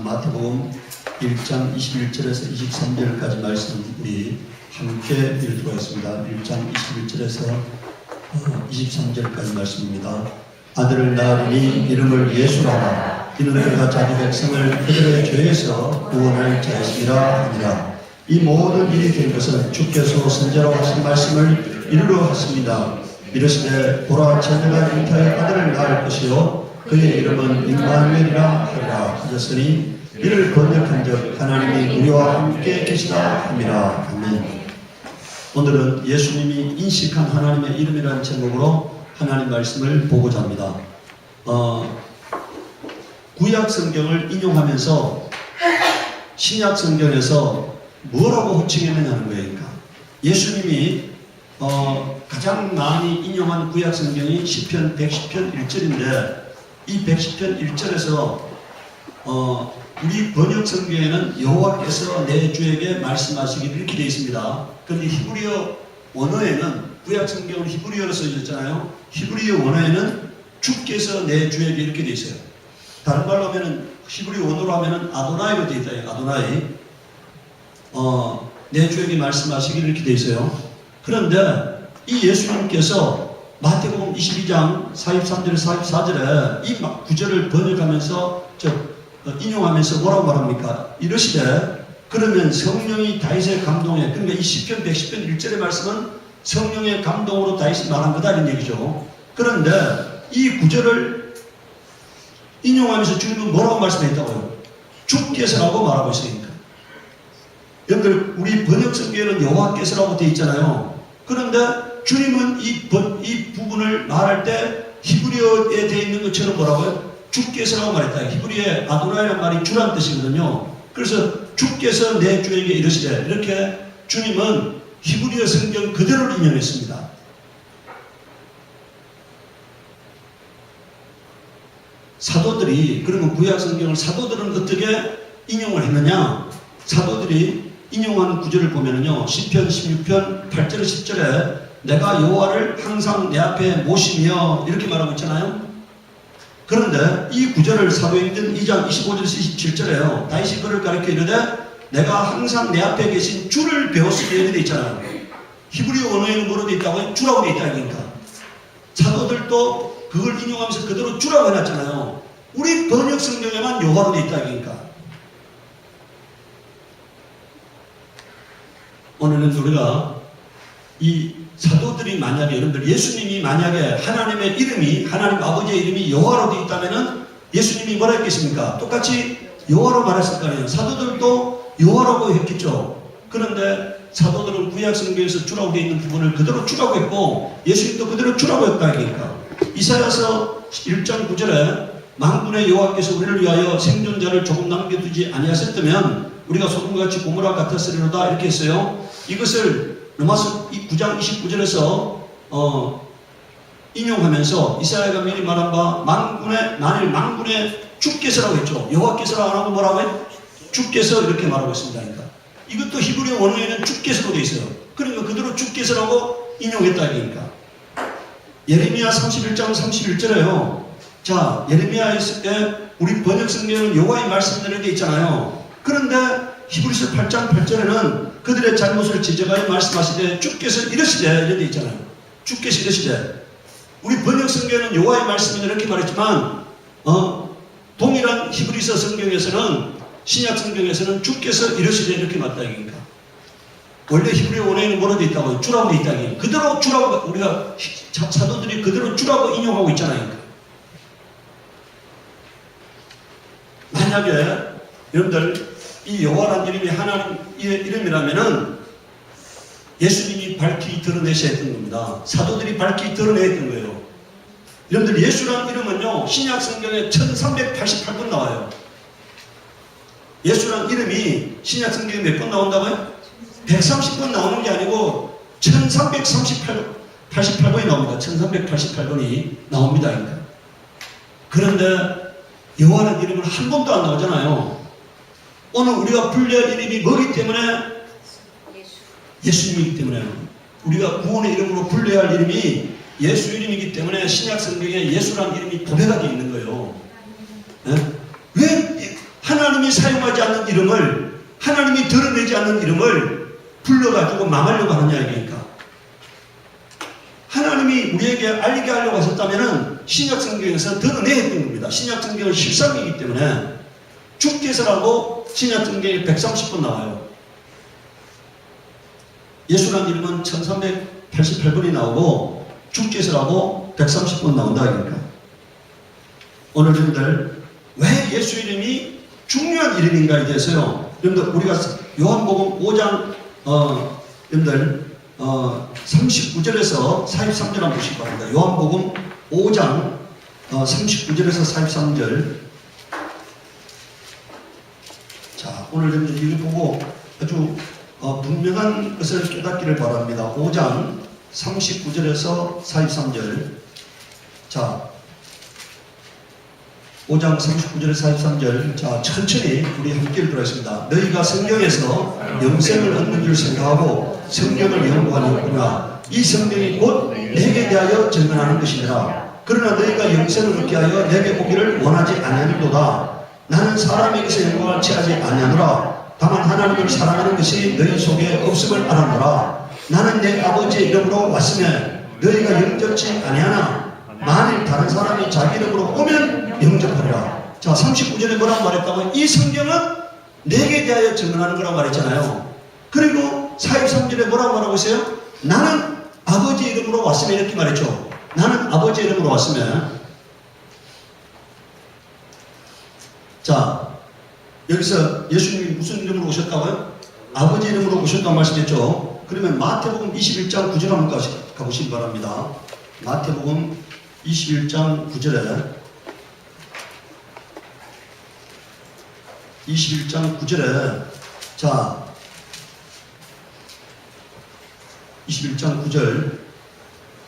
마태복음 1장 21절에서 23절까지 말씀 우리 함께 읽도록 하겠습니다. 1장 21절에서 23절까지 말씀입니다. 아들을 낳으리니 이름을 예수라. 이는 그가 자기 백성을 그들의 죄에서 구원할 자이시라 하니라. 이 모든 일이 된 것은 주께서 선지자로 하신 말씀을 이루려 하십니다. 이르시되 보라 처녀가 잉태하여 아들을 낳을 것이요 그의 이름은 임마누엘이라 하리라 하셨으니 이를 번역한즉 하나님이 우리와 함께 계시다 함이라. 아멘. 오늘은 예수님이 인식한 하나님의 이름이라는 제목으로 하나님 말씀을 보고자 합니다. 구약 성경을 인용하면서 신약 성경에서 뭐라고 호칭했느냐는 거예요. 그러니까 예수님이 가장 많이 인용한 구약 성경이 시편 110편 1절인데 이 110편 1절에서 우리 번역 성경에는 여호와께서 내 주에게 말씀하시기를 이렇게 되어 있습니다. 그런데 히브리어 원어에는 구약 성경은 히브리어로 써있잖아요. 히브리어 원어에는 주께서 내 주에게 이렇게 되어 있어요. 다른 말로 하면은 히브리어 원어로 하면은 아도나이로 되어 있다. 아도나이. 내 주에게 말씀하시기를 이렇게 되어 있어요. 그런데 이 예수님께서 마태복음 22장 43절 44절에 이 구절을 번역하면서 인용하면서 뭐라고 말합니까? 이러시되 그러면 성령이 다윗의 감동에, 그러니까 이 시편 110편 1절의 말씀은 성령의 감동으로 다윗이 말한 거다 이런 얘기죠. 그런데 이 구절을 인용하면서 주님은 뭐라고 말씀했다고요? 주께서라고 말하고 있으니까. 여러분들 우리 번역 성경에는 여호와께서라고 되어 있잖아요. 그런데 주님은 이 부분을 말할 때 히브리어에 되어 있는 것처럼 뭐라고요? 주께서라고 말했다. 히브리어의 아도나이라는 말이 주란 뜻이거든요. 그래서 주께서 내 주에게 이르시되 이렇게 주님은 히브리어 성경 그대로를 인용했습니다. 사도들이, 그러면 구약 성경을 사도들은 어떻게 인용을 했느냐? 사도들이 인용한 구절을 보면은요, 시편 16편 8절 10절에 내가 여호와를 항상 내 앞에 모시며 이렇게 말하고 있잖아요. 그런데 이 구절을 사도행전 2장 25절에서 27절에요. 다윗이 그를 가리켜 이르되 내가 항상 내 앞에 계신 주를 배웠으니 이렇게 돼 있잖아요. 히브리어 원어에는 뭐로 돼 있다고요? 주라고 돼 있다. 그러니까 사도들도 그걸 인용하면서 그대로 주라고 해놨잖아요. 우리 번역 성경에만 여호와로 돼 있다. 그러니까 오늘은 우리가 이 사도들이 만약에, 여러분들 예수님이 만약에 하나님의 이름이, 하나님 아버지의 이름이 여호와로 되어 있다면은 예수님이 뭐라 했겠습니까? 똑같이 여호와로 말했을 거 아니에요. 사도들도 여호와라고 했겠죠. 그런데 사도들은 구약 성경에서 주라고 되어 있는 부분을 그대로 주라고 했고 예수님도 그대로 주라고 했다. 그러니까 이사야서 1장 9절에 만군의 여호와께서 우리를 위하여 생존자를 조금 남겨두지 아니하셨다면 우리가 소금같이 고무라 같았으리로다 이렇게 했어요. 이것을 로마서 9장 29절에서 인용하면서 이사야가 미리 말한 바 만일 만군의 주께서라고 했죠. 여호와께서라고 안 하고 뭐라고 해요? 주께서 이렇게 말하고 있습니다. 그러니까 이것도 히브리어 원어에는 주께서로 되어 있어요. 그러니까 그대로 주께서라고 인용했다. 그러니까 예레미야 31장 31절에요. 자, 예레미야에 있을 때 우리 번역 성경은 여호와의 말씀대로 되어 있잖아요. 그런데 히브리서 8장 8절에는 그들의 잘못을 지적하여 말씀하시되 주께서 이러시되 이렇게 되어 있잖아요. 주께서 이러시되. 우리 번역 성경에는 여호와의 말씀이 이렇게 말했지만 동일한 히브리서 성경에서는, 신약 성경에서는 주께서 이러시되 이렇게 맞다. 그러니까 원래 히브리어 원어에는 뭐라고 되어 있다고요? 주라고 되어 있다. 그대로 주라고, 우리가 사도들이 그대로 주라고 인용하고 있잖아요. 만약에 여러분들 이 여호와라는 이름이 하나님의 이름이라면은 예수님이 밝히 드러내셔야 했던 겁니다. 사도들이 밝히 드러내야 했던 거예요. 여러분들 예수라는 이름은요, 신약 성경에 1388번 나와요. 예수라는 이름이 신약 성경에 몇 번 나온다고요? 130번 나오는 게 아니고 1388번이 나옵니다. 1388번이 나옵니다. 그러니까. 그런데 여호와라는 이름은 한 번도 안 나오잖아요. 오늘 우리가 불려할 이름이 뭐기 때문에? 예수님이기 때문에. 우리가 구원의 이름으로 불려야 할 이름이 예수 이름이기 때문에 신약 성경에 예수라는 이름이 도배가 되어 있는 거예요. 네? 왜 하나님 하나님이 사용하지 않는 이름을, 하나님이 드러내지 않는 이름을 불러가지고 망하려고 하느냐 이거니까. 하나님이 우리에게 알게 하려고 하셨다면 신약 성경에서 드러내야 했던 겁니다. 신약 성경은 실상이기 때문에 주께서라고 신약 성경에 130번 나와요. 예수라는 이름은 1388번이 나오고 주께서라고 130번 나온다 이거니까. 오늘 여러분들 왜 예수 이름이 중요한 이름인가에 대해서요. 여러분들 우리가 요한복음 5장 여러분들 39절에서 43절 한번 보시기 바랍니다. 요한복음 5장 39절에서 43절. 자, 오늘 여러분들 이거 보고 아주 분명한 것을 깨닫기를 바랍니다. 5장 39절에서 43절. 자, 5장 39절에서 43절. 자, 천천히 우리 함께 읽도록하겠습니다. 너희가 성경에서 영생을 얻는 줄 생각하고 성경을 연구하는구나. 이 성경이 곧 내게 대하여 증언하는 것이니라. 그러나 너희가 영생을 얻게 하여 내게 오기를 원하지 아니하는도다. 나는 사람에게서 영광을 취하지 아니하노라. 다만 하나님을 사랑하는 것이 너희 속에 없음을 알았노라. 나는 내 아버지의 이름으로 왔으면 너희가 영접지 아니하나 만일 다른 사람이 자기 이름으로 오면 영접하리라. 자, 39절에 뭐라고 말했다고요? 이 성경은 내게 대하여 증언하는 거라고 말했잖아요. 그리고 43절에 뭐라고 말하고 있어요? 나는 아버지 이름으로 왔으면 이렇게 말했죠. 나는 아버지 이름으로 왔으면. 자, 여기서 예수님이 무슨 이름으로 오셨다고요? 아버지 이름으로 오셨다고 말씀했죠. 그러면 마태복음 21장 9절 한번 가보시기 바랍니다. 마태복음 21장 9절에 21장 9절에 자 21장 9절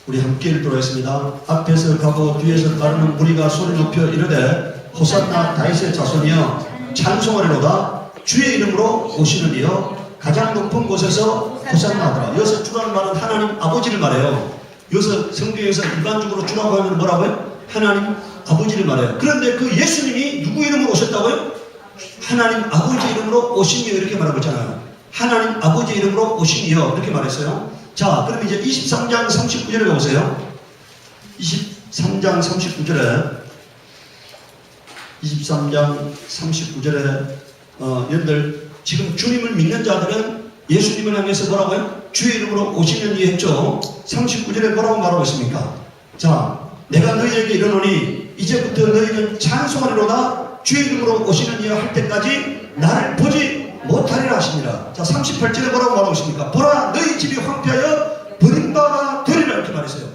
우리 함께 읽도록 하겠습니다. 앞에서 가고 뒤에서 따르는 무리가 소리 높여 이르되 호산나 다윗의 자손이여 찬송하리로다. 주의 이름으로 오시는 이여 가장 높은 곳에서 호산나하더라. 여기서 주라는 말은 하나님 아버지를 말해요. 여기서 성경에서 일반적으로 주라고 하면 뭐라고요? 하나님 아버지를 말해요. 그런데 그 예수님이 누구 이름으로 오셨다고요? 하나님 아버지 이름으로 오시니요 이렇게 말하고 있잖아요. 하나님 아버지 이름으로 오시니요 이렇게 말했어요. 자, 그럼 이제 23장 39절에 가보세요. 23장 39절에 23장 39절에 여러분들 지금 주님을 믿는 자들은 예수님을 향해서 뭐라고요? 주의 이름으로 오시는 이 했죠. 39절에 뭐라고 말하고 있습니까? 자, 내가 너희에게 이르노니 이제부터 너희는 찬송하리로다. 주의 이름으로 오시는 이여 할 때까지 나를 보지 못하리라 하시니라. 자, 38절에 뭐라고 말하고 있습니까? 보라 너희 집이 황폐하여 버린 바가 되리라 이렇게 말했어요.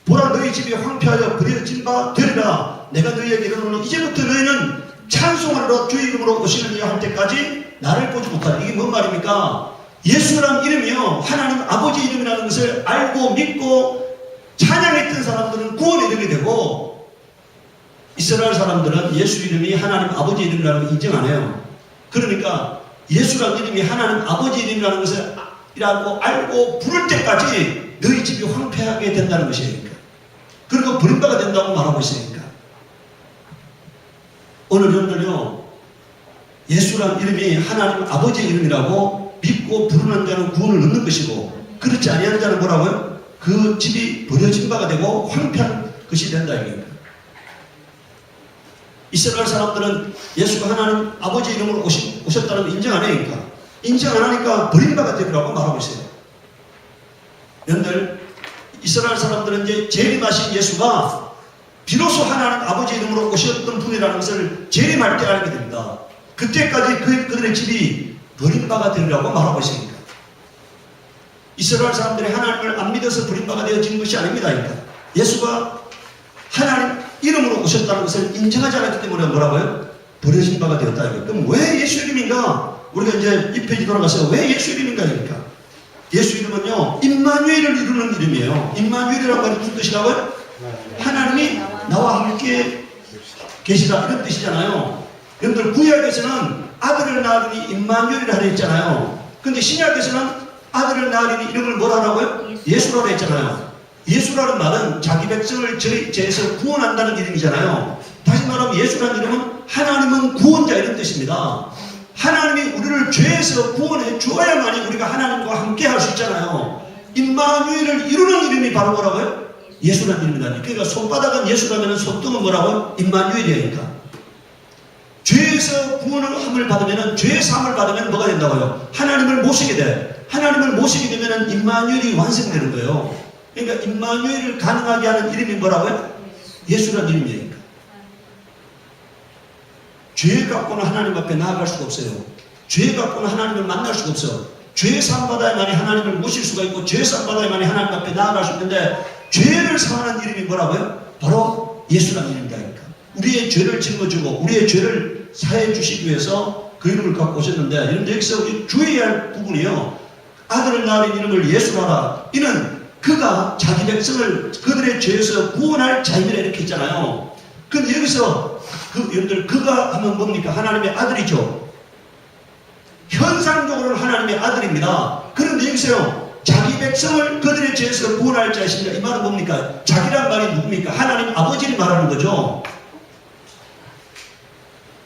보라 너희 집이 황폐하여 버려진 바 되리라. 내가 너희에게 이르노니 이제부터 너희는 찬송하리로다. 주의 이름으로 오시는 이여 할 때까지 나를 보지 못하리라. 이게 뭔 말입니까? 예수라는 이름이요 하나님 아버지 이름이라는 것을 알고 믿고 찬양했던 사람들은 구원에 이르게 되고, 이스라엘 사람들은 예수 이름이 하나님 아버지 이름이라는 걸 인정 안 해요. 그러니까 예수라는 이름이 하나님 아버지 이름이라는 것을 알고 부를 때까지 너희 집이 황폐하게 된다는 것이니까, 그리고 버림바가 된다고 말하고 있으니까. 오늘 여러분들요 예수라는 이름이 하나님 아버지 이름이라고 믿고 부르는 자는 구원을 얻는 것이고, 그렇지 아니하는 자는 뭐라고요? 그 집이 버려진 바가 되고 황폐한 것이 된다 이겁니다. 이스라엘 사람들은 예수가 하나님 아버지 이름으로 오셨다는 걸 인정 안 하니까, 인정 안 하니까 버린 바가 되리라고 말하고 있어요. 여러분들 이스라엘 사람들은 이제 재림하신 예수가 비로소 하나님 아버지 이름으로 오셨던 분이라는 것을 재림할 때 알게 됩니다. 그때까지 그들의 집이 버린 바가 되리라고 말하고 있습니다. 이스라엘 사람들이 하나님을 안 믿어서 버린 바가 되어진 것이 아닙니다. 그러니까 예수가 하나님 이름으로 오셨다는 것을 인정하지 않았기 때문에 뭐라고요? 버려진 바가 되었다. 그럼 왜 예수 이름인가? 우리가 이제 이 페이지 돌아가서 왜 예수 이름인가? 그러니까 예수 이름은요 임마누엘을 이루는 이름이에요. 임마누엘이라는 말이 무슨 뜻이라고요? 하나님이 나와 함께 계시다 이런 뜻이잖아요. 여러분들 구약에서는 아들을 낳으니 임마누엘이라 하려 했잖아요. 근데 신약에서는 아들을 낳으니 이름을 뭐라 하라고요? 예수라고 했잖아요. 예수라는 말은 자기 백성을 죄에서 구원한다는 이름이잖아요. 다시 말하면 예수라는 이름은 하나님은 구원자 이런 뜻입니다. 하나님이 우리를 죄에서 구원해 주어야만이 우리가 하나님과 함께 할 수 있잖아요. 임마누엘을 이루는 이름이 바로 뭐라고요? 예수라는 이름이다. 그러니까 손바닥은 예수라면 손등은 뭐라고요? 임마누엘이니까. 죄에서 구원을 받으면, 죄의 사함을 받으면 뭐가 된다고요? 하나님을 모시게 돼. 하나님을 모시게 되면 임마누엘이 완성되는 거예요. 그러니까 임마누엘을 가능하게 하는 이름이 뭐라고요? 예수라는 이름이니까. 죄 갖고는 하나님 앞에 나아갈 수가 없어요. 죄 갖고는 하나님을 만날 수가 없어. 죄 사함받아야만이 하나님을 모실 수가 있고, 죄 사함받아야만이 하나님 앞에 나아갈 수 있는데, 죄를 사하는 이름이 뭐라고요? 바로 예수라는 이름이다. 우리의 죄를 짊어지고 우리의 죄를 사해 주시기 위해서 그 이름을 갖고 오셨는데, 여러분들 여기서 우리 주의해야 할 부분이요, 아들을 낳은 이름을 예수라라. 이는 그가 자기 백성을 그들의 죄에서 구원할 자임이라 이렇게 했잖아요. 근데 여기서 여러분들 그가 하면 뭡니까? 하나님의 아들이죠. 현상적으로는 하나님의 아들입니다. 그런데 여기서요, 자기 백성을 그들의 죄에서 구원할 자이십니다. 이 말은 뭡니까? 자기란 말이 누굽니까? 하나님 아버지를 말하는 거죠.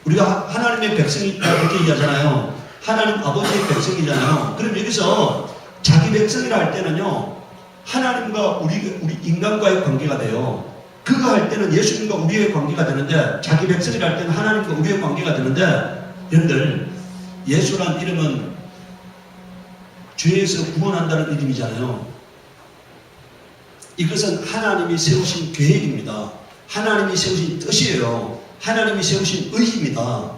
우리가 하나님의 백성이다 이렇게 얘기하잖아요. 하나님 아버지의 백성이잖아요. 그럼 여기서 자기 백성이라 할 때는요, 하나님과 우리 인간과의 관계가 돼요. 그가 할 때는 예수님과 우리의 관계가 되는데, 자기 백성이라 할 때는 하나님과 우리의 관계가 되는데, 여러분들 예수란 이름은 죄에서 구원한다는 이름이잖아요. 이것은 하나님이 세우신 계획입니다. 하나님이 세우신 뜻이에요. 하나님이 세우신 의입니다.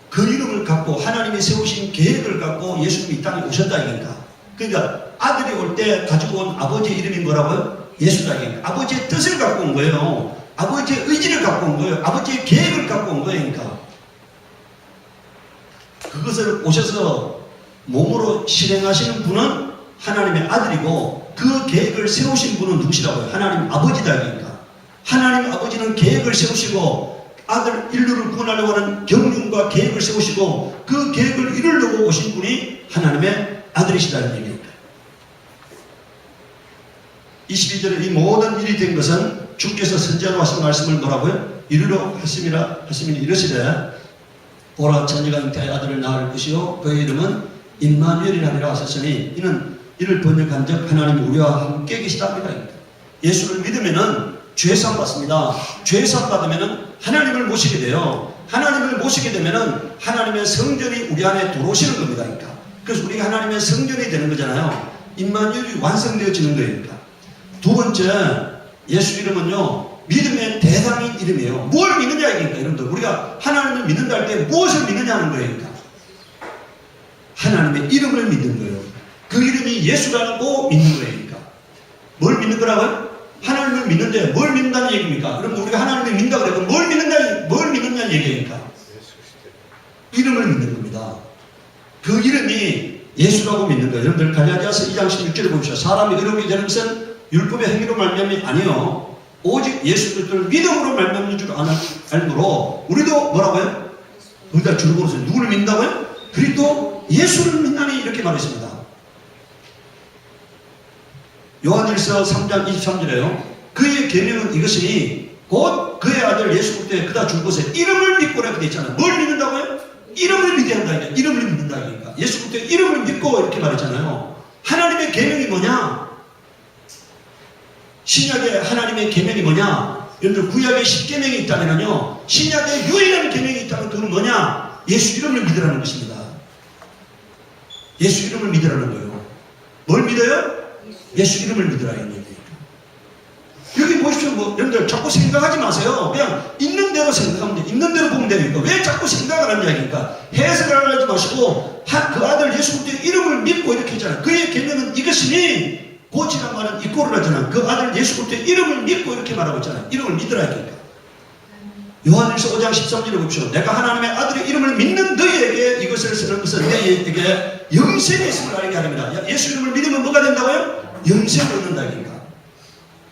그 이름을 갖고 하나님이 세우신 계획을 갖고 예수님이 이 땅에 오셨다 이겁니다. 그러니까 아들이 올 때 가지고 온 아버지의 이름이 뭐라고요? 예수다 이겁니다. 아버지의 뜻을 갖고 온 거예요. 아버지의 의지를 갖고 온 거예요. 아버지의 계획을 갖고 온 거예요. 그러니까 그것을 오셔서 몸으로 실행하시는 분은 하나님의 아들이고, 그 계획을 세우신 분은 누구시라고요? 하나님 아버지다 이겁니다. 하나님 아버지는 계획을 세우시고, 아들 인류를 구원하려고 하는 경륜과 계획을 세우시고, 그 계획을 이루려고 오신 분이 하나님의 아들이시다는 얘기입니다. 22절에 이 모든 일이 된 것은 주께서 선지자로 하신 말씀을 뭐라고요? 이루려 하심이니 이르시되, 보라 처녀가 잉태하여 아들을 낳을 것이요 그의 이름은 임마누엘이라니라 하셨으니, 이를 번역한즉 하나님이 우리와 함께 계시다. 예수를 믿으면은 죄사함 받습니다. 죄사함 받으면은 하나님을 모시게 돼요. 하나님을 모시게 되면은 하나님의 성전이 우리 안에 들어오시는 겁니다. 그러니까. 그래서 우리가 하나님의 성전이 되는 거잖아요. 임마누엘이 완성되어지는 거니까. 두 번째, 예수 이름은요, 믿음의 대상인 이름이에요. 뭘 믿느냐 이니까 여러분들, 우리가 하나님을 믿는다 할 때 무엇을 믿느냐는 거예요. 그러니까. 하나님의 이름을 믿는 거예요. 그 이름이 예수라는 거 믿는 거예요. 그러니까. 뭘 믿는 거라고요? 하나님을 믿는데 뭘 믿는다는 얘기입니까? 그럼 우리가 하나님을 믿는다 그러면 뭘 믿는다는 얘기니까? 이름을 믿는 겁니다. 그 이름이 예수라고 믿는 거예요. 여러분들 갈라디아서 2장 16절에 보십시오. 사람이 의롭게 되는 것은 율법의 행위로 말미암이 아니요 오직 예수 그리스도를 믿음으로 말미암는 줄 알므로, 우리도 뭐라고요? 우리가 줄거려서 누구를 믿는다고요? 그리스도 예수를 믿나니 이렇게 말했습니다. 요한일서 3장 23절에요. 그의 계명은 이것이니 곧 그의 아들 예수 그리스도의 그다 줄 것에 이름을 믿고라 이렇게 되어 있잖아요. 뭘 믿는다고요? 이름을 믿어야 한다. 이름을 믿는다. 그러니까 예수 그리스도의 이름을 믿고 이렇게 말했잖아요. 하나님의 계명이 뭐냐? 신약의 하나님의 계명이 뭐냐? 여러분들 구약의 10계명이 있다면요, 신약의 유일한 계명이 있다면 그건 뭐냐? 예수 이름을 믿으라는 것입니다. 예수 이름을 믿으라는 거예요. 뭘 믿어요? 예수 이름을 믿으라는 얘기예요. 여기 보십시오. 여러분들 자꾸 생각하지 마세요. 그냥 있는 대로 생각하면 돼요. 있는 대로 보면 되니까. 왜 자꾸 생각을 하냐 이니까. 해석을 하지 마시고 그 아들 예수 그리스도의 이름을 믿고 이렇게 했잖아요. 그의 계명은 이것이니, 고치란 말은 이꼬를 하잖아요. 그 아들 예수 그리스도의 이름을 믿고 이렇게 말하고 있잖아요. 이름을 믿으라 이니까. 요한일서 5장 13절에 보십시오. 내가 하나님의 아들의 이름을 믿는 너희에게 이것을 쓰는 것은 너희에게 영생의 있음을 알게 하렵니다. 예수 이름을 믿으면 뭐가 된다고요? 영생을 얻는다 이니까.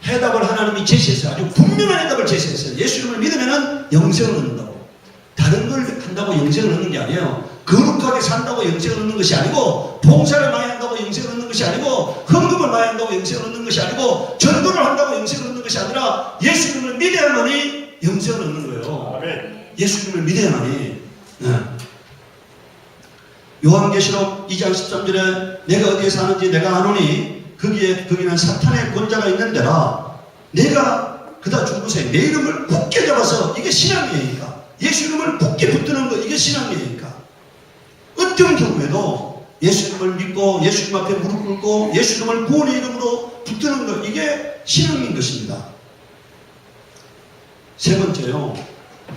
해답을 하나님이 제시했어요. 아주 분명한 해답을 제시했어요. 예수 이름을 믿으면 영생을 얻는다고. 다른 걸 한다고 영생을 얻는 게 아니에요. 거룩하게 산다고 영생을 얻는 것이 아니고, 봉사를 많이 한다고 영생을 얻는 것이 아니고, 헌금을 많이 한다고 영생을 얻는 것이 아니고, 전도를 한다고 영생을 얻는 것이 아니라 예수 이름을 믿어야만이 영생을 얻는 거예요. 아멘. 예수 이름을 믿어야만이. 네. 요한계시록 2장 13절에 내가 어디에 사는지 내가 아노니 거기는 사탄의 권자가 있는 데라. 내가 그다 준 곳에 내 이름을 굳게 잡아서, 이게 신앙이니까. 예수 이름을 굳게 붙드는 거, 이게 신앙이니까. 어떤 경우에도 예수 이름을 믿고 예수 이름 앞에 무릎 꿇고 예수 이름을 구원의 이름으로 붙드는 것, 이게 신앙인 것입니다. 세 번째요,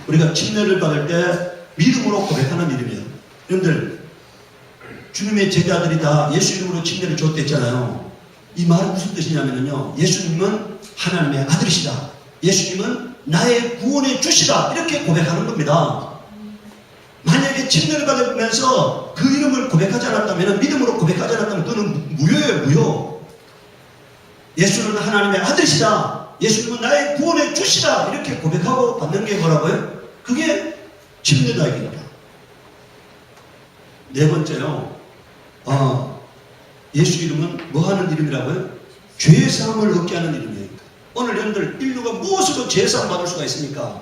우리가 침례를 받을 때 믿음으로 고백하는 이름이에요. 여러분들, 주님의 제자들이 다 예수 이름으로 침례를 줬댔잖아요. 이 말은 무슨 뜻이냐면요, 예수님은 하나님의 아들이시다, 예수님은 나의 구원의 주시다, 이렇게 고백하는 겁니다. 만약에 침례를 받으면서 그 이름을 고백하지 않았다면, 믿음으로 고백하지 않았다면 그는 무효예요, 무효. 예수는 하나님의 아들이시다, 예수님은 나의 구원의 주시다, 이렇게 고백하고 받는 게 뭐라고요? 그게 침례다, 이겁니다. 네 번째요, 예수 이름은 뭐 하는 이름이라고요? 죄사함을 얻게 하는 이름이에요. 오늘 여러분들, 인류가 무엇으로 죄사함 받을 수가 있습니까?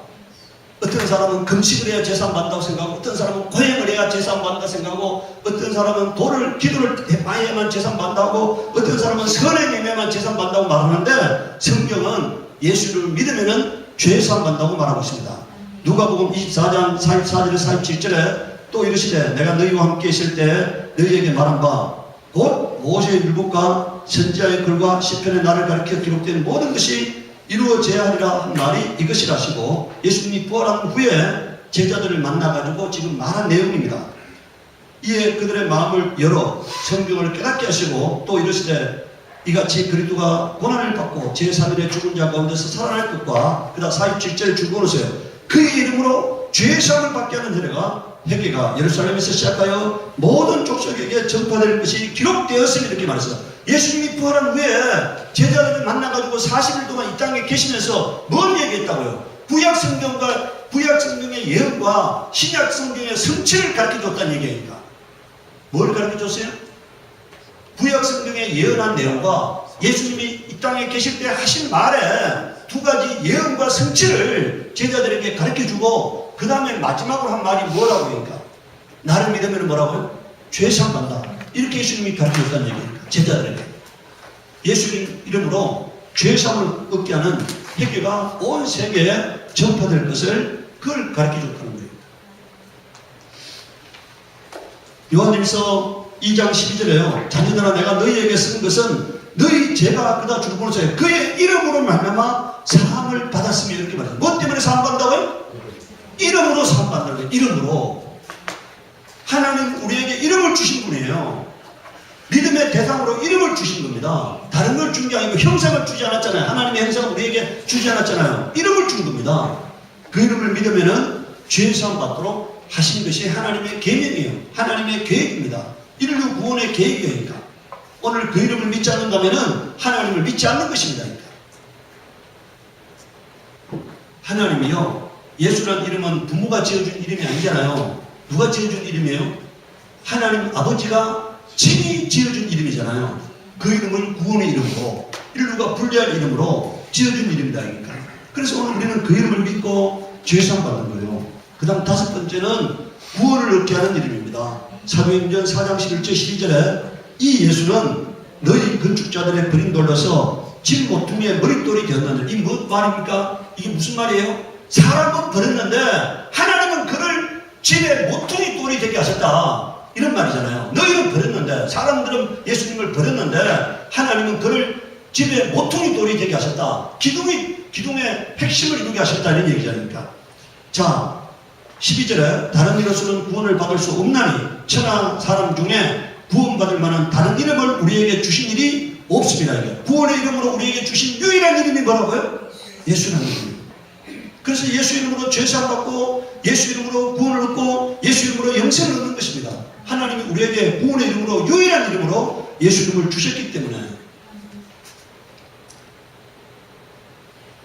어떤 사람은 금식을 해야 제사함 받는다고 생각하고, 어떤 사람은 고행을 해야 제사함 받는다고 생각하고, 어떤 사람은 기도를 많이 해야만 제사함 받는다고, 어떤 사람은 선행해야만 제사함 받는다고 말하는데, 성경은 예수를 믿으면은 죄사함 받는다고 말하고 있습니다. 누가복음 24장 44절에 47절에 또 이르시되 내가 너희와 함께 있을 때 너희에게 말한 바 곧 모세의 율법과 선지자의 글과 시편의 나를 가리켜 기록된 모든 것이 이루어져야 하리라 한 말이 이것이라 하시고, 예수님이 부활한 후에 제자들을 만나가지고 지금 말한 내용입니다. 이에 그들의 마음을 열어 성경을 깨닫게 하시고 또 이르시되 이같이 그리스도가 고난을 받고 제3일에 죽은 자 가운데서 살아날 것과 그다음 47절에 줄거놓으세요. 그의 이름으로 죄사함을 받게 하는 회개가 예루살렘에서 시작하여 모든 족속에게 전파될 것이 기록되었으니, 이렇게 말했어요. 예수님이 부활한 후에 제자들을 만나가지고 40일 동안 이 땅에 계시면서 뭘 얘기했다고요? 구약 성경의 예언과 신약 성경의 성취를 가르쳐줬다는 얘기니까. 뭘 가르쳐줬어요? 구약 성경에 예언한 내용과 예수님이 이 땅에 계실 때 하신 말에 두 가지 예언과 성취를 제자들에게 가르쳐주고, 그 다음에 마지막으로 한 말이 뭐라고 하니까, 나를 믿으면 뭐라고요? 죄사함 받는다, 이렇게 예수님이 가르쳐줬다는 얘기니까, 제자들에게. 예수 이름으로 죄사함을 얻게 하는 회개가 온 세계에 전파될 것을, 그걸 가르쳐줬다는 거예요. 요한일서 2장 12절에요. 자녀들아 내가 너희에게 쓴 것은 너희 죄가 그다 줄고서 그의 이름으로 말미암아 사함을 받았으며, 이렇게 말해요. 뭐 때문에 사함 받는다고요? 이름으로 사함 받는다는 거예요. 이름으로. 하나님 우리에게 이름을 주신 분이에요. 믿음의 대상으로 이름을 주신 겁니다. 다른 걸 준 게 아니고 형상을 주지 않았잖아요. 하나님의 형상을 우리에게 주지 않았잖아요. 이름을 준 겁니다. 그 이름을 믿으면은 죄사함 받도록 하신 것이 하나님의 계명이에요. 하나님의 계획입니다. 인류 구원의 계획이니까. 오늘 그 이름을 믿지 않는다면은 하나님을 믿지 않는 것입니다. 하나님이요, 예수라는 이름은 부모가 지어준 이름이 아니잖아요. 누가 지어준 이름이에요? 하나님 아버지가 친히 지어준 이름이잖아요. 그 이름을 구원의 이름으로, 인류가 불리할 이름으로 지어준 이름이다. 그래서 오늘 우리는 그 이름을 믿고 죄사함 받는 거예요. 그 다음 다섯 번째는 구원을 얻게 하는 이름입니다. 사도행전 4장 11절 12절에 이 예수는 너희 건축자들의 버린 돌로서 집 모퉁이에 머릿돌이 되었는데, 이 무슨 말입니까? 이게 무슨 말이에요? 사람은 버렸는데 하나님은 그를 집에 모퉁이 돌이 되게 하셨다, 이런 말이잖아요. 너희는 버렸는데, 사람들은 예수님을 버렸는데 하나님은 그를 집에 모퉁이 돌이 되게 하셨다, 기둥의 핵심을 이루게 하셨다, 이런 얘기잖아요. 자, 12절에 다른 이로서는 구원을 받을 수 없나니 천하 사람 중에 구원받을 만한 다른 이름을 우리에게 주신 일이 없습니다. 이게 구원의 이름으로 우리에게 주신 유일한 이름이 뭐라고요? 예수라는 이름이에요. 그래서 예수 이름으로 죄사함 받고 예수 이름으로 구원을 얻고 예수 이름으로 영생을 얻는 것입니다. 하나님이 우리에게 구원의 이름으로, 유일한 이름으로 예수 이름을 주셨기 때문에.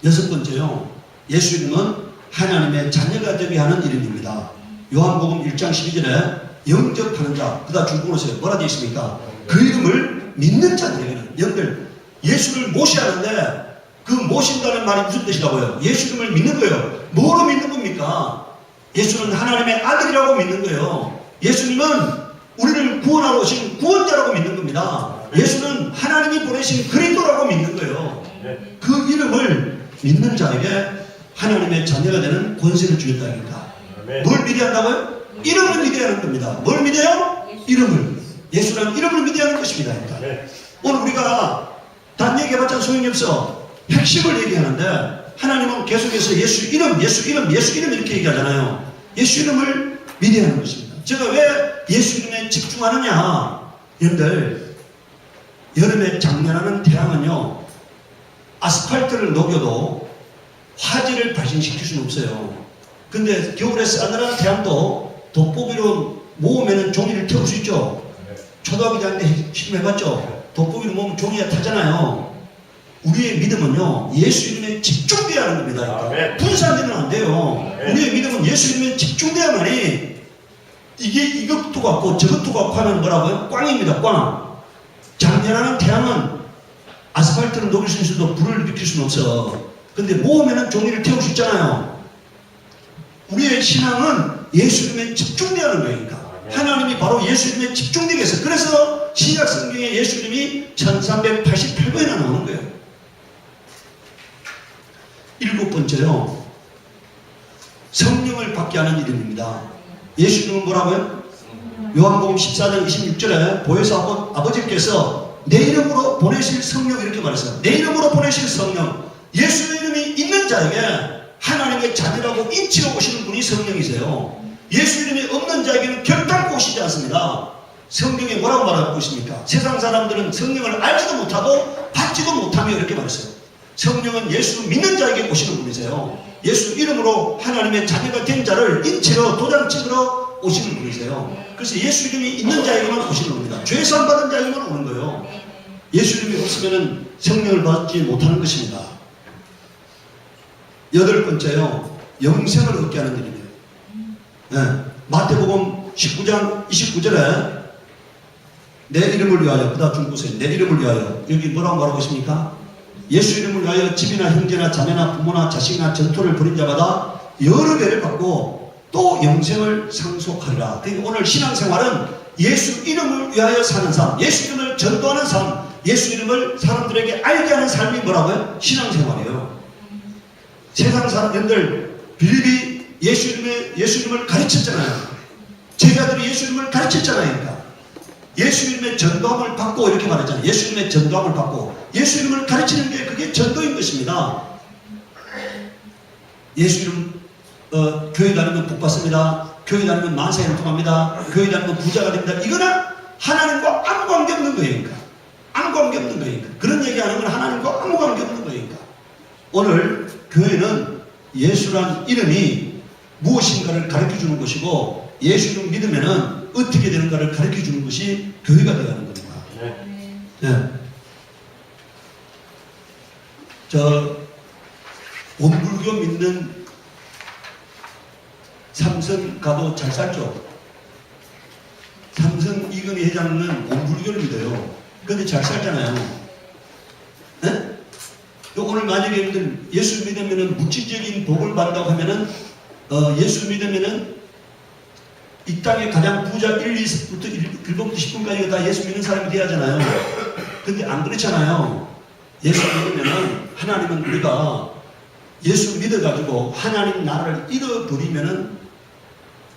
여섯 번째요, 예수 이름은 하나님의 자녀가 되게 하는 이름입니다. 요한복음 1장 12절에 영접하는 자, 그다 줄거놓으세요. 뭐라 되어 있습니까? 그 이름을 믿는 자들에게는. 여러분들, 예수를 모시하는데 그 모신다는 말이 무슨 뜻이라고요? 예수 이름을 믿는 거예요. 뭐로 믿는 겁니까? 예수는 하나님의 아들이라고 믿는 거예요. 예수님은 우리를 구원하러 오신 구원자라고 믿는 겁니다. 예수는 하나님이 보내신 그리스도라고 믿는 거예요. 그 이름을 믿는 자에게 하나님의 자녀가 되는 권세를 주겠다니까. 뭘 믿어야 한다고요? 이름을 믿어야 하는 겁니다. 뭘 믿어요? 이름을. 예수라는 이름을 믿어야 하는 것입니다. 그러니까. 오늘 우리가 단 얘기해봤자 소용이 없어. 핵심을 얘기하는데 하나님은 계속해서 예수 이름 이렇게 얘기하잖아요. 예수 이름을 믿어야 하는 것입니다. 제가 왜 예수 이름에 집중하느냐. 여러분들, 여름에 장렬하는 태양은요, 아스팔트를 녹여도 화재를 발생시킬 수는 없어요. 근데 겨울에 싸늘한 태양도 돋보기로 모으면 종이를 태울 수 있죠. 초등학교 다닐 때 실험해봤죠. 돋보기로 모으면 종이가 타잖아요. 우리의 믿음은요, 예수 이름에 집중돼야 하는 겁니다. 그러니까. 분산되면 안 돼요. 우리의 믿음은 예수 이름에 집중돼야만이 이게 이것도 같고 저것도 같고 하면 뭐라고요? 꽝입니다. 꽝. 장렬하는 태양은 아스팔트를 녹일 수 있어도 불을 일으킬 수는 없어. 근데 모으면 종이를 태울 수 있잖아요. 우리의 신앙은 예수 이름에 집중돼야 하는 거니까. 하나님이 바로 예수 이름에 집중되게 해서, 그래서 신약 성경에 예수 이름이 1388번이나 나오는 거예요. 일곱 번째요, 성령을 받게 하는 이름입니다. 예수 이름은 뭐라고요? 요한복음 14장 26절에 보혜사 아버지께서 내 이름으로 보내실 성령, 이렇게 말했어요. 내 이름으로 보내실 성령. 예수의 이름이 있는 자에게 하나님의 자녀라고 인치러 오시는 분이 성령이세요. 예수 이름이 없는 자에게는 결단코 오시지 않습니다. 성경에 뭐라고 말하고 있습니까? 세상 사람들은 성령을 알지도 못하고 받지도 못하며 이렇게 말했어요. 성령은 예수 믿는 자에게 오시는 분이세요. 예수 이름으로 하나님의 자녀가 된 자를 인치러 도장 찍으러 오시는 분이세요. 그래서 예수 이름이 있는 자에게만 오시는 겁니다. 죄산 받은 자에게만 오는 거예요. 예수 이름이 없으면 성령을 받지 못하는 것입니다. 여덟 번째요, 영생을 얻게 하는 일이에요. 네. 마태복음 19장 29절에 내 이름을 위하여, 그다음 중보세요. 내 이름을 위하여. 여기 뭐라고 말하고 있습니까? 예수 이름을 위하여 집이나 형제나 자매나 부모나 자식이나 전토를 벌인 자마다 여러 배를 받고 또 영생을 상속하리라. 그러니까 오늘 신앙생활은 예수 이름을 위하여 사는 삶, 예수 이름을 전도하는 삶, 예수 이름을 사람들에게 알게 하는 삶이 뭐라고요? 신앙생활이에요. 세상 사람들 빌립이 예수 이름을 가르쳤잖아요. 제자들이 예수 이름을 가르쳤잖아요. 그러니까. 예수 이름의 전도함을 받고 이렇게 말했잖아요. 예수 이름의 전도함을 받고, 예수 이름을 가르치는 게 그게 전도인 것입니다. 예수 이름 교회 다니면 복 받습니다. 교회 다니면 만사에 통합니다. 교회 다니면 부자가 됩니다. 이거는 하나님과 아무 관계 없는 거니까. 아무 관계 없는 거니까. 그런 얘기하는 건 하나님과 아무 관계 없는 거니까. 오늘 교회는 예수라는 이름이 무엇인가를 가르쳐 주는 것이고, 예수 이름 믿으면은 어떻게 되는가를 가르쳐 주는 것이 교회가 되어야 하는 겁니다. 네. 원불교 믿는 삼성 가도 잘 살죠? 삼성 이건희 회장은 원불교를 믿어요. 근데 잘 살잖아요. 네? 오늘 만약에 여러분들 예수 믿으면은 물질적인 복을 받는다고 하면은, 예수 믿으면은 이 땅에 가장 부자 1, 2부터 1번부터 10번까지가 다 예수 믿는 사람이 돼야 하잖아요. 근데 안 그렇잖아요. 예수 믿으면은, 하나님은 우리가 예수 믿어가지고 하나님 나라를 잃어버리면은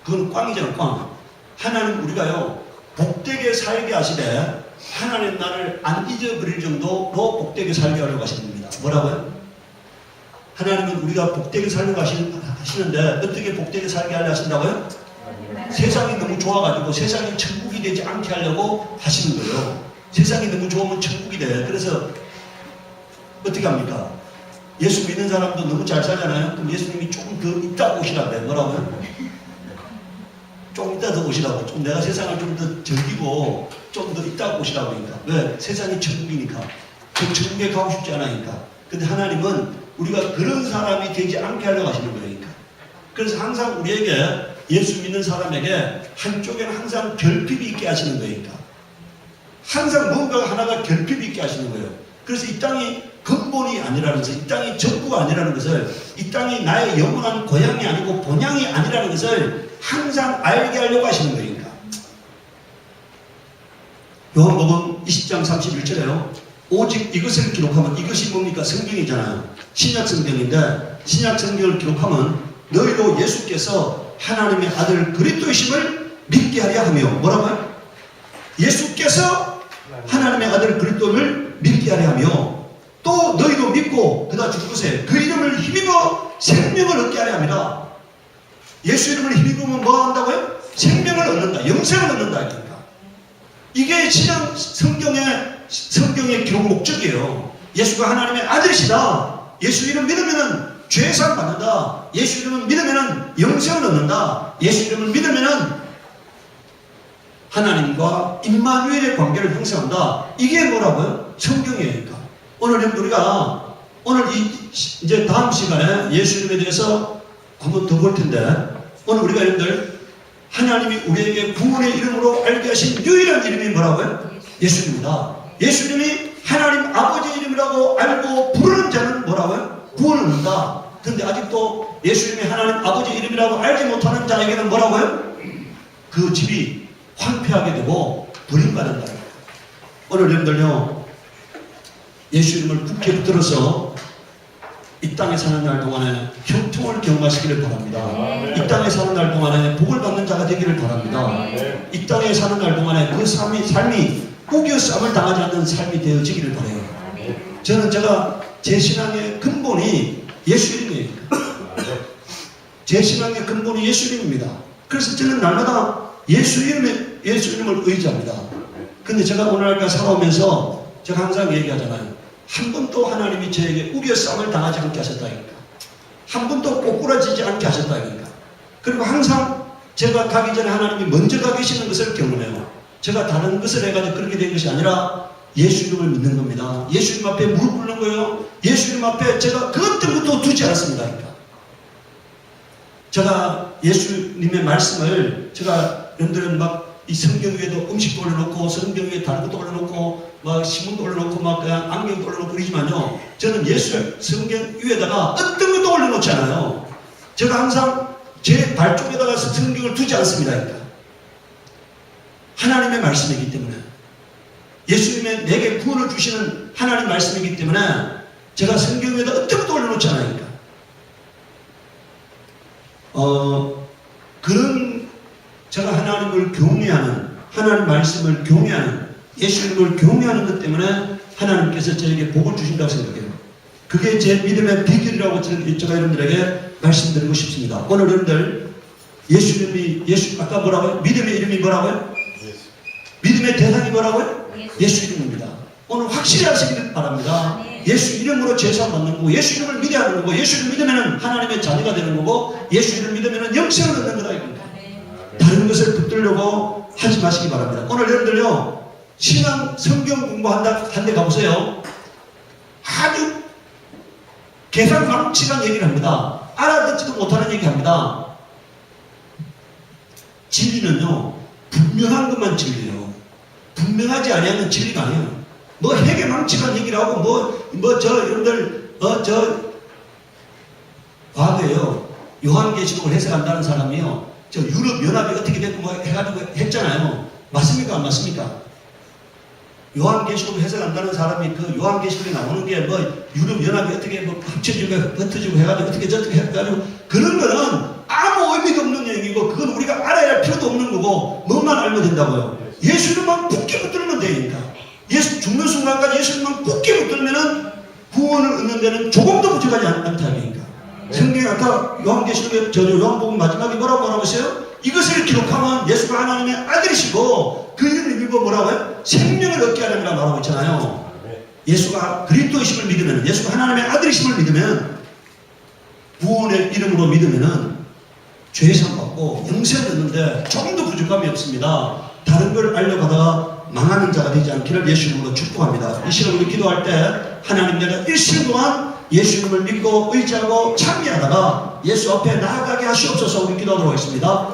그건 꽝이잖아, 꽝. 하나님 우리가요, 복되게 살게 하시되 하나님 나라를 안 잊어버릴 정도로 복되게 살게 하려고 하시는 겁니다. 뭐라고요? 하나님은 우리가 복되게 살려고 하시는데 어떻게 복되게 살게 하려 하신다고요? 세상이 너무 좋아가지고 세상이 천국이 되지 않게 하려고 하시는 거예요. 세상이 너무 좋으면 천국이 돼. 그래서 어떻게 합니까? 예수 믿는 사람도 너무 잘 살잖아요. 그럼 예수님이 조금 더 이따 오시라고 해. 뭐라고요? 좀 이따 더 오시라고. 좀 내가 세상을 좀 더 즐기고 좀 더 이따 오시라고 하니까. 왜? 세상이 천국이니까. 그 천국에 가고 싶지 않으니까. 근데 하나님은 우리가 그런 사람이 되지 않게 하려고 하시는 거니까. 그래서 항상 우리에게, 예수 믿는 사람에게 한쪽에는 항상 결핍이 있게 하시는 거니까. 항상 뭔가 하나가 결핍이 있게 하시는 거예요. 그래서 이 땅이 근본이 아니라는 것을, 이 땅이 전부가 아니라는 것을, 이 땅이 나의 영원한 고향이 아니고 본향이 아니라는 것을 항상 알게 하려고 하시는 거니까. 요한복음 20장 31절에요. 오직 이것을 기록하면, 이것이 뭡니까? 성경이잖아요. 신약 성경인데 신약 성경을 기록하면 너희도 예수께서 하나님의 아들 그리스도이심을 믿게 하려 하며, 뭐라고요? 예수께서 하나님의 아들 그리스도를 믿게 하려 하며, 또 너희도 믿고 그다 죽으세 그 이름을 힘입어 생명을 얻게 하려 합니다. 예수 이름을 힘입으면 뭐 한다고요? 생명을 얻는다, 영생을 얻는다. 그러니까 이게 신약 성경의 기록 목적이에요. 예수가 하나님의 아들이시다. 예수 이름 믿으면은 죄사함 받는다. 예수 이름을 믿으면은 영생을 얻는다. 예수 이름을 믿으면은 하나님과 임마누엘의 관계를 형성한다. 이게 뭐라고요? 성경이니까. 오늘 우리가 오늘 이제 다음 시간에 예수 이름에 대해서 한번 더 볼 텐데, 오늘 우리가 여러분들 하나님이 우리에게 구원의 이름으로 알게 하신 유일한 이름이 뭐라고요? 예수 이름입니다. 예수 이름이 하나님 아버지의 이름이라고 알고 부르는 자는 뭐라고요? 구원을 얻는다. 그런데 아직도 예수 이름이 하나님 아버지의 이름이라고 알지 못하는 자에게는 뭐라고요? 그 집이 황폐하게 되고 버림받는다. 오늘 여러분들요, 예수 이름을 굳게 붙들어서 이 땅에 사는 날 동안에 형통을 경험하시기를 바랍니다. 이 땅에 사는 날 동안에 복을 받는 자가 되기를 바랍니다. 이 땅에 사는 날 동안에 그 삶이 우겨싸움을 당하지 않는 삶이 되어지기를 바라요. 저는 제 신앙의 근본이 예수 이름이에요. 제 신앙의 근본이 예수 이름입니다. 그래서 저는 날마다 예수 이름을 의지합니다. 근데 제가 오늘날 살아오면서 제가 항상 얘기하잖아요. 한 번도 하나님이 저에게 우겨싸움을 당하지 않게 하셨다니까. 한 번도 꼬꾸라지지 않게 하셨다니까. 그리고 항상 제가 가기 전에 하나님이 먼저 가 계시는 것을 경험해요. 제가 다른 것을 해가지고 그렇게 된 것이 아니라 예수 이름을 믿는 겁니다. 예수 이름 앞에 무릎 꿇는 거예요. 예수 이름 앞에 제가 그것 때문에 두지 않았습니다. 그러니까. 제가 예수님의 말씀을, 제가 여러분들은 막 이 성경 위에도 음식도 올려놓고 성경 위에 다른 것도 올려놓고 막 신문도 올려놓고 막 그냥 안경도 올려놓고 그러지만요, 저는 예수 성경 위에다가 어떤 것도 올려놓지 않아요. 제가 항상 제 발 쪽에다가 성경을 두지 않습니다. 그러니까. 하나님의 말씀이기 때문에, 예수님의 내게 구원을 주시는 하나님 말씀이기 때문에 제가 성경 위에다 어떤 것도 올려놓지 않으니까. 그런 제가 하나님을 경외하는, 하나님 말씀을 경외하는, 예수 이름을 경외하는 것 때문에 하나님께서 저에게 복을 주신다고 생각해요. 그게 제 믿음의 비결이라고 제가 여러분들에게 말씀드리고 싶습니다. 오늘 여러분들 아까 뭐라고요? 믿음의 이름이 뭐라고요? 믿음의 대상이 뭐라고요? 예수 이름입니다. 오늘 확실히 하시길 바랍니다. 예수 이름으로 제사 받는 거고, 예수 이름을 믿어야 하는 거고, 예수 이름을 믿으면 하나님의 자녀가 되는 거고, 예수 이름을 믿으면 영생을 얻는 거다 이겁니다. 다른 것을 붙들려고 하지 마시기 바랍니다. 오늘 여러분들요, 신앙 성경 공부한데 가보세요. 아주 계산 망치한 얘기를 합니다. 알아듣지도 못하는 얘기 합니다. 진리는요, 분명한 것만 진리예요. 분명하지 아니하면 진리가 아니에요. 뭐 핵에 망치한 얘기를 하고 여러분들 과거에요, 요한계시록을 해석한다는 사람이요, 저 유럽 연합이 어떻게 됐고 뭐 해가지고 했잖아요. 맞습니까? 안 맞습니까? 요한계시록 해석한다는 사람이 그 요한계시록에 나오는 게 뭐 유럽 연합이 어떻게 뭐 합쳐지고 흩어지고 해가지고 어떻게 저렇게 해가지고 그런 거는 아무 의미가 없는 얘기고, 그건 우리가 알아야 할 필요도 없는 거고, 뭐만 알면 된다고요. 예수 이름만 굳게 붙들면 되니까. 예수 죽는 순간까지 예수 이름만 굳게 붙들면은 구원을 얻는 데는 조금도 부족하지 않다니까. 성경에 아까 요한계시록에 요한복음 마지막에 뭐라고 했어요? 이것을 기록하면 예수가 하나님의 아들이시고 그 이름이 뭐라고요? 생명을 얻게 하려고 말하고 있잖아요. 예수가 그리스도이심을 믿으면, 예수가 하나님의 아들이심을 믿으면, 구원의 이름으로 믿으면은 죄상 받고 영생을 얻는데 조금도 부족함이 없습니다. 다른 걸 알려가다가 망하는 자가 되지 않기를 예수 이름으로 축복합니다. 이 시간 우리 기도할 때 하나님, 내가 일생 동안 예수 이름을 믿고 의지하고 찬미하다가 예수 앞에 나아가게 하시옵소서. 우리 기도하도록 하겠습니다.